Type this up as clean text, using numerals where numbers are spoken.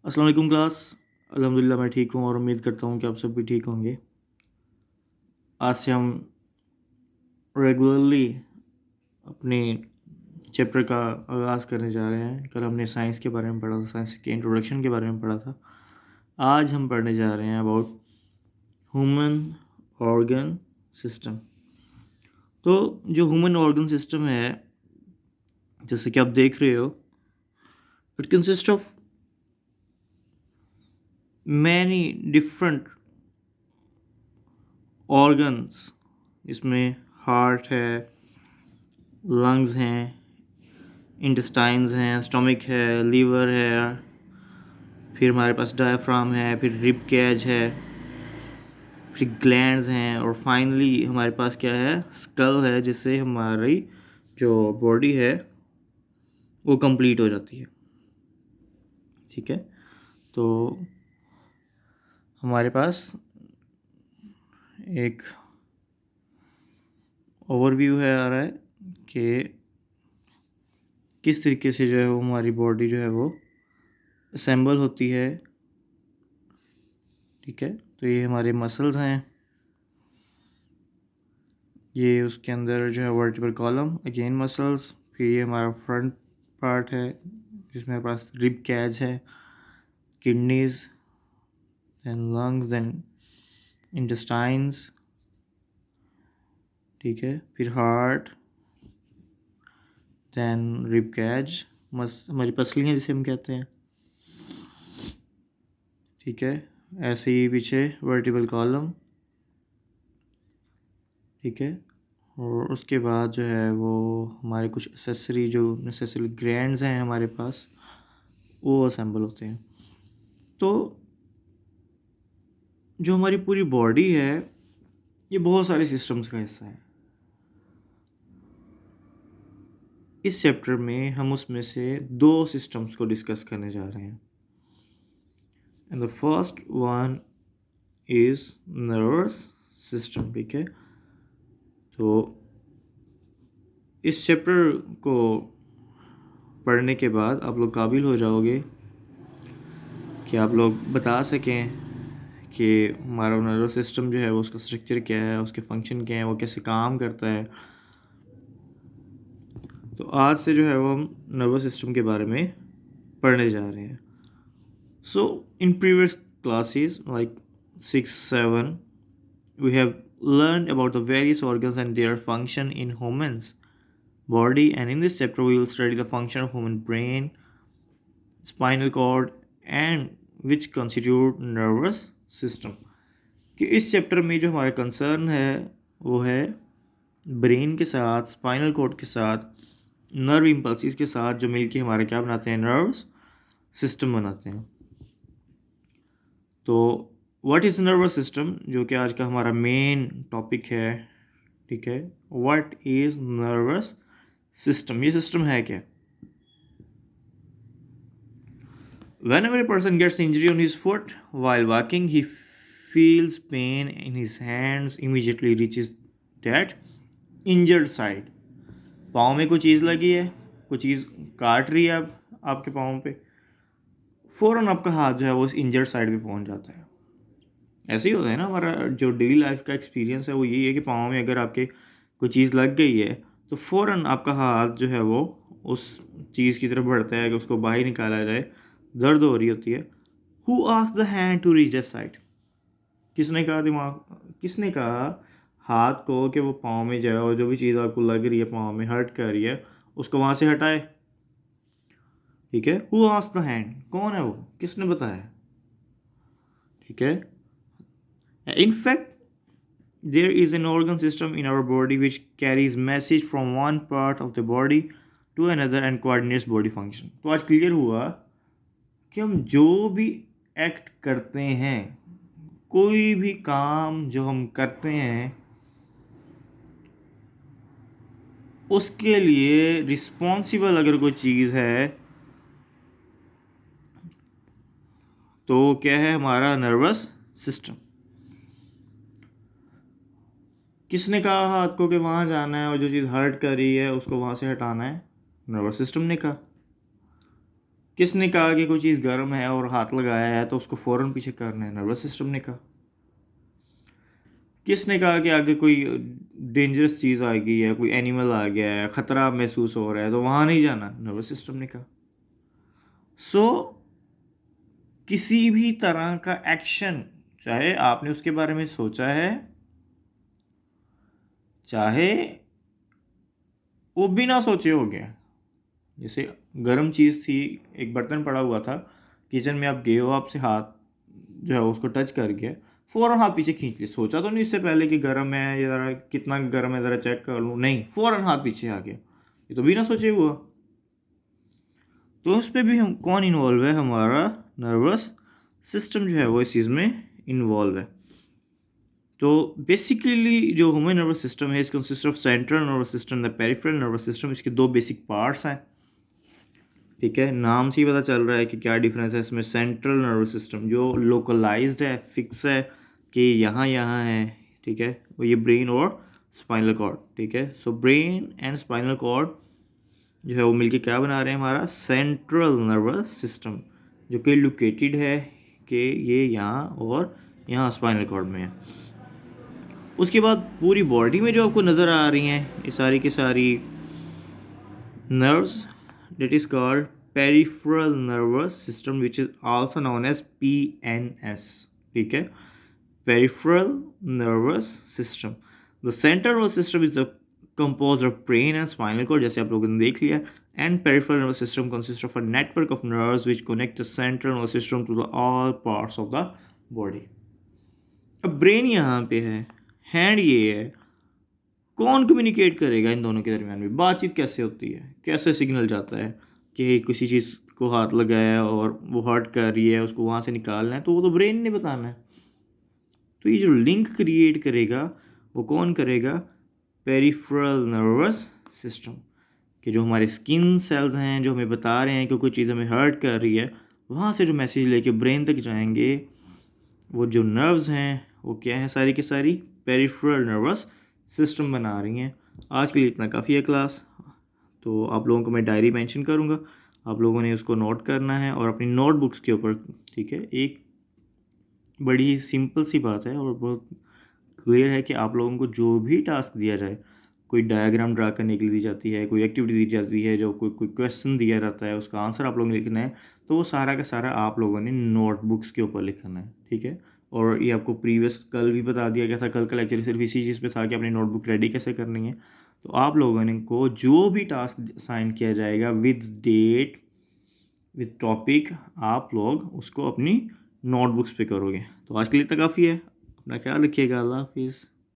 अस्सलाम वालेकुम क्लास। अल्हम्दुलिल्लाह मैं ठीक हूँ और उम्मीद करता हूँ कि आप सब भी ठीक होंगे। आज से हम रेगुलरली अपने चैप्टर का आगाज़ करने जा रहे हैं। कल हमने साइंस के बारे में पढ़ा था, साइंस के इंट्रोडक्शन के बारे में पढ़ा था। आज हम पढ़ने जा रहे हैं अबाउट ह्यूमन ऑर्गन सिस्टम। तो जो ह्यूमन ऑर्गन सिस्टम है, जैसे कि आप देख रहे हो, it consist of many different organs. इसमें हार्ट है, लंग्स हैं, इंटेस्टाइन्स हैं, स्टमक है, लीवर है, फिर हमारे पास डायफ्राम है, फिर रिब कैज है, फिर ग्लैंड्स हैं, और फाइनली हमारे पास क्या है, स्कल है, जिससे हमारी जो बॉडी है वो कंप्लीट हो जाती है। ठीक है, तो हमारे पास एक ओवरव्यू है आ रहा है कि किस तरीके से जो है वो हमारी बॉडी जो है वो असेंबल होती है। ठीक है, तो ये हमारे मसल्स हैं, ये उसके अंदर जो है वर्टिब्रल कॉलम, अगेन मसल्स, फिर ये हमारा फ्रंट पार्ट है जिसमें हमारे पास रिब कैज है, kidneys, then lungs, then intestines. ठीक है, फिर हार्ट, देन रिब कैज, हमारी पसलियाँ जिसे हम कहते हैं। ठीक है, ऐसे ही पीछे वर्टिब्रल कॉलम। ठीक है, और उसके बाद जो है वो हमारे कुछ एसेसरी जो नेसेसरी ग्लैंड्स हैं हमारे पास, वो असेंबल होते हैं। तो जो हमारी पूरी बॉडी है ये बहुत सारे सिस्टम्स का हिस्सा है। इस चैप्टर में हम उसमें से 2 सिस्टम्स को डिस्कस करने जा रहे हैं, and the first one is nervous system. ठीक है, तो इस चैप्टर को पढ़ने के बाद आप लोग काबिल हो जाओगे कि आप लोग बता सकें कि हमारा नर्वस सिस्टम जो है वो उसका स्ट्रक्चर क्या है, उसके फंक्शन क्या है, वो कैसे काम करता है। तो आज से जो है वो हम नर्वस सिस्टम के बारे में पढ़ने जा रहे हैं। सो in previous classes like 6, 7, we have learned about the various organs and their function in humans body, and in this chapter we will study the function of human brain, spinal cord, and which constitute nervous system। कि इस chapter में जो हमारा concern है वो है brain के साथ, स्पाइनल कॉर्ड के साथ, नर्व इम्पल्सिस के साथ, जो मिलके हमारे क्या बनाते हैं, नर्व्स सिस्टम बनाते हैं। तो व्हाट इज़ नर्वस सिस्टम, जो कि आज का हमारा मेन टॉपिक है। ठीक है, व्हाट इज़ नर्वस सिस्टम, ये सिस्टम है क्या। Whenever a person gets injury on his foot while walking, he feels pain in his hands, immediately reaches that injured side। पाँव में कोई चीज़ लगी है, कोई चीज़ काट रही है आपके पाँव पे, फ़ौरन आपका हाथ जो है वो उस इंजर्ड साइड पे पहुंच जाता है। ऐसे ही होता है ना, हमारा जो डेली लाइफ का एक्सपीरियंस है वो यही है कि पाँव में अगर आपके कोई चीज़ लग गई है तो फ़ौरन आपका हाथ जो है वो उस चीज़ की तरफ बढ़ता है कि उसको बाहर निकाला जाए, दर्द हो रही होती है। Who asked the hand to reach that side, किसने कहा हाथ को कि वो पाँव में जाए और जो भी चीज़ आपको लग रही है, पाँव में हर्ट कर रही है, उसको वहाँ से हटाए। ठीक है, हु आस्क्ड द हैंड, कौन है वो, किसने बताया। ठीक है, in fact there is an organ system in our body which carries message from one part of the body to another and coordinates body function। तो आज क्लियर हुआ कि हम जो भी एक्ट करते हैं, कोई भी काम जो हम करते हैं, उसके लिए रिस्पॉन्सिबल अगर कोई चीज़ है तो क्या है, हमारा नर्वस सिस्टम। किसने कहा हाथ को कि वहाँ जाना है और जो चीज़ हर्ट कर रही है उसको वहाँ से हटाना है, नर्वस सिस्टम ने कहा। किसने कहा कि कोई चीज़ गर्म है और हाथ लगाया है तो उसको फ़ौरन पीछे करना है? नर्वस सिस्टम ने कहा। किसने कहा कि आगे कोई डेंजरस चीज़ आ गई है, कोई एनिमल आ गया है, ख़तरा महसूस हो रहा है तो वहाँ नहीं जाना? नर्वस सिस्टम ने कहा। सो किसी भी तरह का एक्शन, चाहे आपने उसके बारे में सोचा है, चाहे वो बिना सोचे हो गया, जैसे गर्म चीज़ थी, एक बर्तन पड़ा हुआ था किचन में, आप गए हो, आपसे हाथ जो है उसको टच कर गया, फ़ौरन हाथ पीछे खींच लिया। सोचा तो नहीं इससे पहले कि गर्म है, या ज़रा कितना गर्म है ज़रा चेक कर लूँ, नहीं, फ़ौरन हाथ पीछे आ गया। ये तो बिना सोचे हुआ। तो उस पर भी हम कौन इन्वॉल्व है? हमारा नर्वस सिस्टम जो है वो इस चीज़ में इन्वॉल्व है। तो बेसिकली जो ह्यूमन नर्वस सिस्टम है, इस consist of central nervous system the peripheral nervous system. इसके दो बेसिक पार्ट्स हैं, ठीक है। नाम से ही पता चल रहा है कि क्या डिफरेंस है इसमें। सेंट्रल नर्वस सिस्टम जो लोकलाइज्ड है, फिक्स है कि यहाँ यहाँ है, ठीक है, वो ये ब्रेन और स्पाइनल कॉर्ड, ठीक है। So brain and spinal cord जो है वो मिलके क्या बना रहे हैं? हमारा सेंट्रल नर्वस सिस्टम, जो कि लोकेटेड है कि ये यहाँ और यहाँ स्पाइनल कॉर्ड में है। उसके बाद पूरी बॉडी में जो आपको नज़र आ रही हैं ये सारी की सारी nerves, that is called peripheral nervous system, which is also known as PNS, ठीक है, peripheral nervous system. The central nervous system is the composed of brain and spinal cord, जैसे आप लोगों ने देख लिया, and peripheral nervous system consists of a network of nerves which connect the central nervous system to the all parts of the body. अब brain यहाँ पे है, हैंड ये है, कौन कम्युनिकेट करेगा इन दोनों के दरमियान में? बातचीत कैसे होती है, कैसे सिग्नल जाता है कि किसी चीज़ को हाथ लगाया और वो हर्ट कर रही है, उसको वहाँ से निकालना है, तो वो तो ब्रेन ने बताना है। तो ये जो लिंक क्रिएट करेगा वो कौन करेगा? पेरिफेरल नर्वस सिस्टम, कि जो हमारे स्किन सेल्स हैं जो हमें बता रहे हैं कि कोई चीज़ हमें हर्ट कर रही है, वहाँ से जो मैसेज लेके ब्रेन तक जाएंगे, वो जो नर्व्स हैं वो क्या है? सारी की सारी पेरिफेरल नर्वस सिस्टम बना रही हैं। आज के लिए इतना काफ़ी है क्लास। तो आप लोगों को मैं डायरी मेंशन करूँगा, आप लोगों ने उसको नोट करना है और अपनी नोटबुक्स के ऊपर, ठीक है। एक बड़ी सिंपल सी बात है और बहुत क्लियर है कि आप लोगों को जो भी टास्क दिया जाए, कोई डायग्राम ड्रा करने के लिए दी जाती है, कोई एक्टिविटी दी जाती है, जो कोई कोई क्वेश्चन दिया जाता है, उसका आंसर आप लोगों ने लिखना है, तो वो सारा का सारा आप लोगों ने नोटबुक्स के ऊपर लिखना है, ठीक है। और ये आपको प्रीवियस कल भी बता दिया गया था, कल का लेक्चर सिर्फ इसी चीज़ पे था कि अपनी नोटबुक रेडी कैसे करनी है। तो आप लोगों ने को जो भी टास्क साइन किया जाएगा विद डेट, विद टॉपिक, आप लोग उसको अपनी नोटबुक्स पे करोगे। तो आज के लिए तो काफ़ी है, अपना ख्याल रखिएगा, अल्लाह हाफिज़।